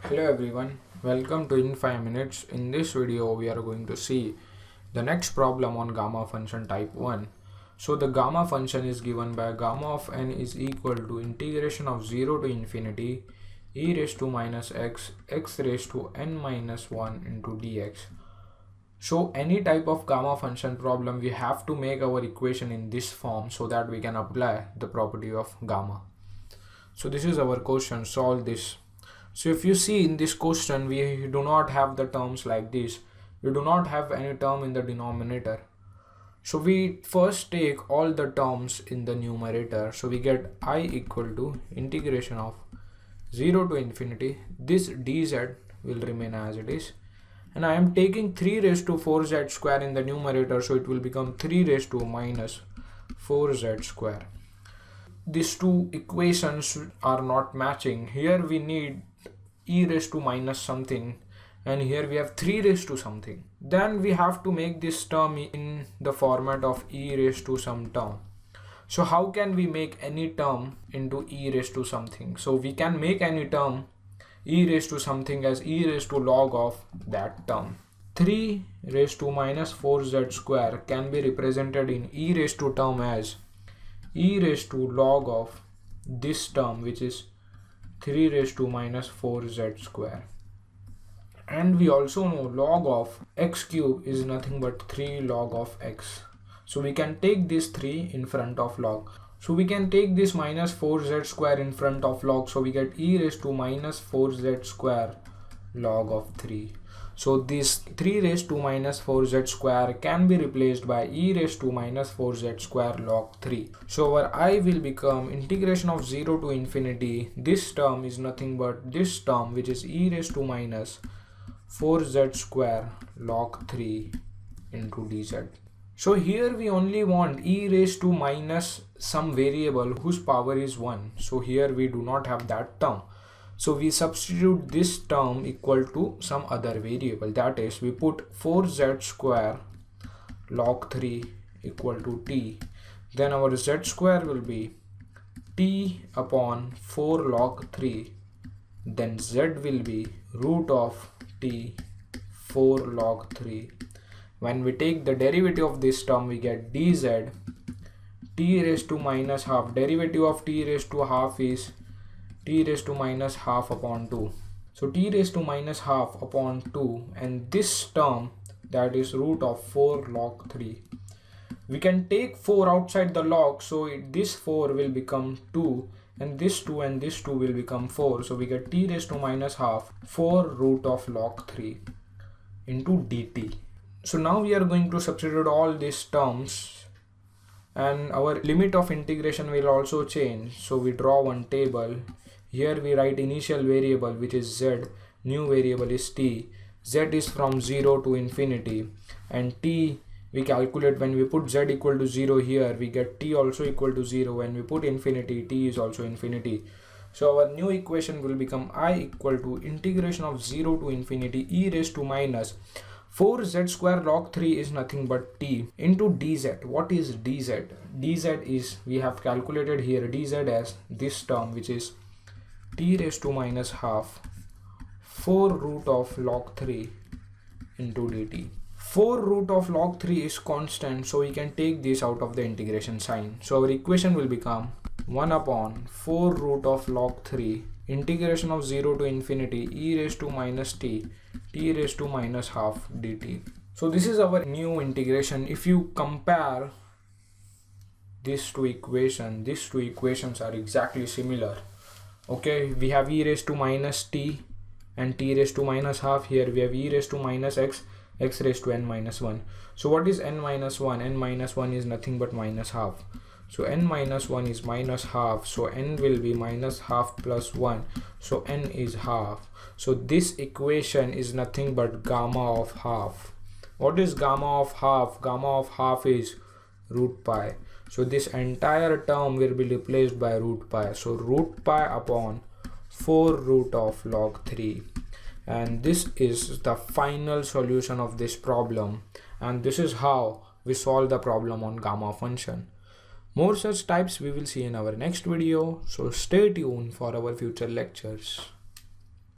Hello everyone, welcome to In 5 Minutes. In this video we are going to see the next problem on gamma function type 1. So the gamma function is given by gamma of n is equal to integration of 0 to infinity e raised to minus x raised to n minus 1 into dx. So any type of gamma function problem we have to make our equation in this form so that we can apply the property of gamma. So this is our question, solve this. So if you see in this question, we do not have the terms like this. We do not have any term in the denominator. So we first take all the terms in the numerator. So we get I equal to integration of 0 to infinity. This dz will remain as it is. And I am taking 3 raised to 4z square in the numerator. So it will become 3 raised to minus 4z square. These two equations are not matching. Here we need e raised to minus something and here we have 3 raised to something. Then we have to make this term in the format of e raised to some term. So how can we make any term into e raised to something? So we can make any term e raised to something as e raised to log of that term. 3 raised to minus 4z square can be represented in e raised to term as e raised to log of this term, which is 3 raised to minus 4z square. And we also know log of x cube is nothing but 3 log of x. So we can take this 3 in front of log. So we can take this minus 4z square in front of log. So we get e raised to minus 4z square log of 3. So this 3 raised to minus 4z square can be replaced by e raised to minus 4z square log 3. So our I will become integration of 0 to infinity. This term is nothing but this term, which is e raised to minus 4z square log 3 into dz. So here we only want e raised to minus some variable whose power is 1. So here we do not have that term. So we substitute this term equal to some other variable, that is we put 4z square log 3 equal to t. Then our z square will be t upon 4 log 3. Then z will be root of t 4 log 3. When we take the derivative of this term, we get dz t raised to minus half. Derivative of t raised to half is t raised to minus half upon 2. So t raised to minus half upon 2, and this term, that is root of 4 log 3. We can take 4 outside the log, so this 4 will become 2 and this 2 and this 2 will become 4. So we get t raised to minus half 4 root of log 3 into dt. So now we are going to substitute all these terms and our limit of integration will also change. So we draw one table. Here we write initial variable, which is z, new variable is t, z is from 0 to infinity, and t we calculate when we put z equal to 0 here, we get t also equal to 0. When we put infinity, t is also infinity. So our new equation will become I equal to integration of 0 to infinity e raised to minus 4z square log 3 is nothing but t into dz. What is dz? Dz is, we have calculated here dz as this term, which is t raised to minus half 4 root of log 3 into dt. 4 root of log 3 is constant, so we can take this out of the integration sign. So our equation will become 1 upon 4 root of log 3 integration of 0 to infinity e raised to minus t raised to minus half dt. So this is our new integration. If you compare these two equations are exactly similar. Okay, we have e raised to minus t and t raised to minus half. Here we have e raised to minus x raised to n minus 1. So what is n minus 1? N minus 1 is nothing but minus half. So n minus 1 is minus half. So n will be minus half plus 1. So n is half. So this equation is nothing but gamma of half. What is gamma of half? Gamma of half is root pi. So this entire term will be replaced by root pi. So root pi upon 4 root of log 3. And this is the final solution of this problem. And this is how we solve the problem on gamma function. More such types we will see in our next video. So stay tuned for our future lectures.